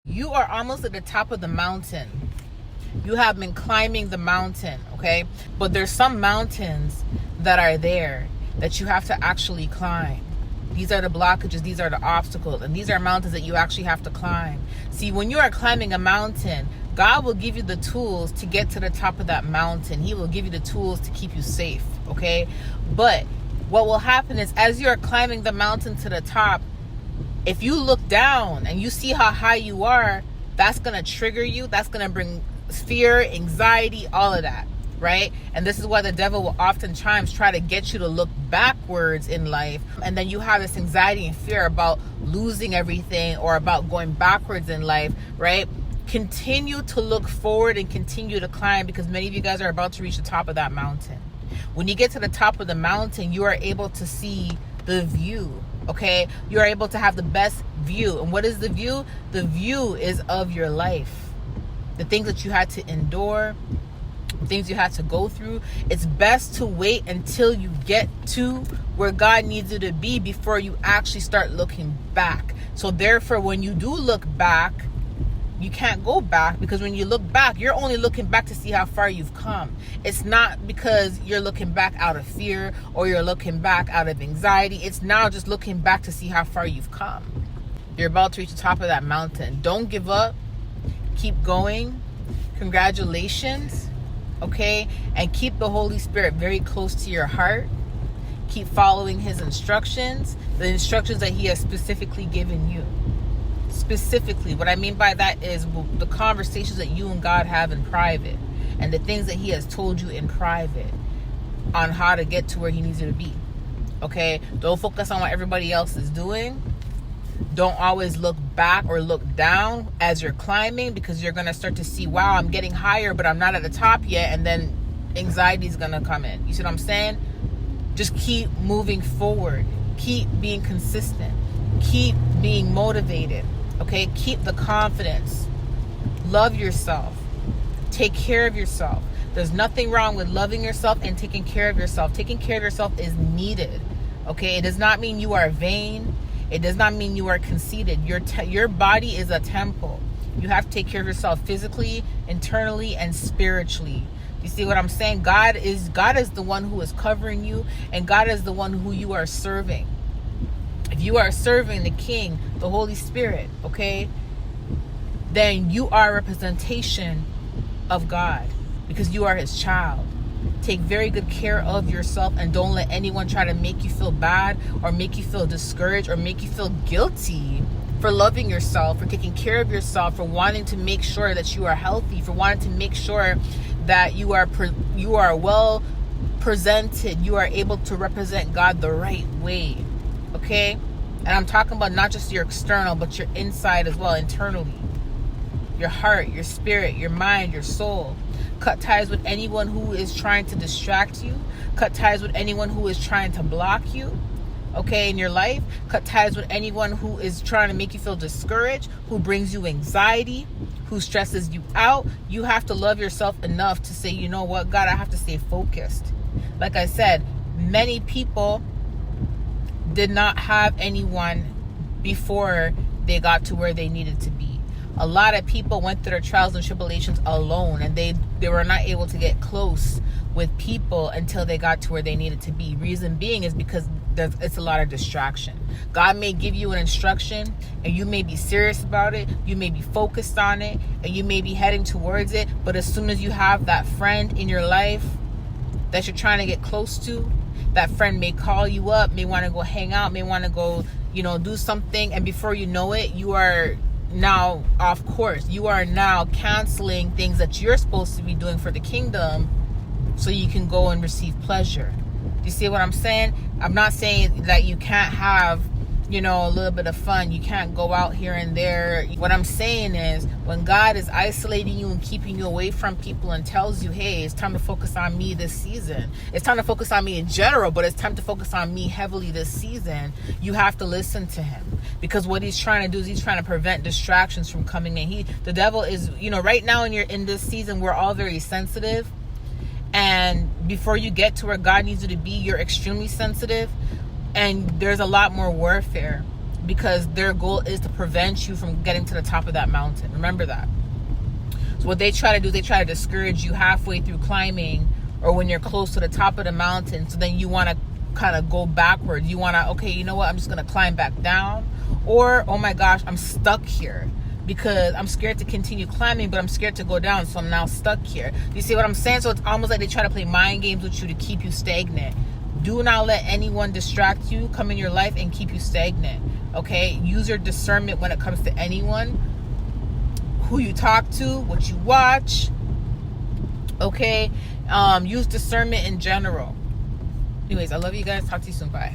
You are almost at the top of the mountain. You have been climbing the mountain, okay? But there's some mountains that are there that you have to actually climb. These are the blockages, these are the obstacles, and these are mountains that you actually have to climb. See, when you are climbing a mountain, God will give you the tools to get to the top of that mountain. He will give you the tools to keep you safe, okay? But what will happen is, as you are climbing the mountain to the top, if you look down and you see how high you are, that's going to trigger you. That's going to bring fear, anxiety, all of that, right? And this is why the devil will oftentimes try to get you to look backwards in life. And then you have this anxiety and fear about losing everything or about going backwards in life, right? Continue to look forward and continue to climb, because many of you guys are about to reach the top of that mountain. When you get to the top of the mountain, you are able to see the view, okay? You are able to have the best view. And what is the view? The view is of your life. The things that you had to endure, things you had to go through. It's best to wait until you get to where God needs you to be before you actually start looking back. So therefore, when you do look back, you can't go back, because when you look back, you're only looking back to see how far you've come. It's not because you're looking back out of fear or you're looking back out of anxiety. It's now just looking back to see how far you've come. You're about to reach the top of that mountain. Don't give up. Keep going. Congratulations. Okay? And keep the Holy Spirit very close to your heart. Keep following his instructions, the instructions that he has specifically given you. Specifically, what I mean by that is the conversations that you and God have in private, and the things that he has told you in private on how to get to where he needs you to be. Okay? Don't focus on what everybody else is doing. Don't always look back or look down as you're climbing, because you're going to start to see, wow, I'm getting higher, but I'm not at the top yet. And then anxiety is going to come in. You see what I'm saying? Just keep moving forward. Keep being consistent. Keep being motivated. Okay? Keep the confidence. Love yourself. Take care of yourself. There's nothing wrong with loving yourself and taking care of yourself. Taking care of yourself is needed. Okay? It does not mean you are vain. It does not mean you are conceited. Your body is a temple. You have to take care of yourself physically, internally, and spiritually. You see what I'm saying? God is the one who is covering you, and God is the one who you are serving. If you are serving the King, the Holy Spirit, okay, then you are a representation of God, because you are his child. Take very good care of yourself, and don't let anyone try to make you feel bad or make you feel discouraged or make you feel guilty for loving yourself, for taking care of yourself, for wanting to make sure that you are healthy, for wanting to make sure that you are well presented, you are able to represent God the right way. Okay? And I'm talking about not just your external, but your inside as well, internally. Your heart, your spirit, your mind, your soul. Cut ties with anyone who is trying to distract you. Cut ties with anyone who is trying to block you, okay, in your life. Cut ties with anyone who is trying to make you feel discouraged, who brings you anxiety, who stresses you out. You have to love yourself enough to say, you know what, God, I have to stay focused. Like I said, many people did not have anyone before they got to where they needed to be. A lot of people went through their trials and tribulations alone, and they were not able to get close with people until they got to where they needed to be. Reason being is because it's a lot of distraction. God may give you an instruction, and you may be serious about it, you may be focused on it, and you may be heading towards it, but as soon as you have that friend in your life that you're trying to get close to, that friend may call you up, may want to go hang out, may want to go, do something, and before you know it, you are now off course. You are now canceling things that you're supposed to be doing for the kingdom so you can go and receive pleasure. Do you see what I'm saying? I'm not saying that you can't have, a little bit of fun. You can't go out here and there. What I'm saying is, when God is isolating you and keeping you away from people and tells you, hey, it's time to focus on me this season. It's time to focus on me in general, but it's time to focus on me heavily this season. You have to listen to him, because what he's trying to do is he's trying to prevent distractions from coming in. The devil is, right now in this season, we're all very sensitive. And before you get to where God needs you to be, you're extremely sensitive. And there's a lot more warfare because their goal is to prevent you from getting to the top of that mountain. Remember that. So what they try to do, they try to discourage you halfway through climbing, or when you're close to the top of the mountain. So then you want to kind of go backwards. You want to, okay, you know what, I'm just going to climb back down. Or, oh my gosh, I'm stuck here because I'm scared to continue climbing, but I'm scared to go down, so I'm now stuck here. You see what I'm saying? So it's almost like they try to play mind games with you to keep you stagnant. Do not let anyone distract you, come in your life and keep you stagnant. Okay? Use your discernment when it comes to anyone, who you talk to, what you watch. Okay? Use discernment in general. Anyways, I love you guys. Talk to you soon. Bye.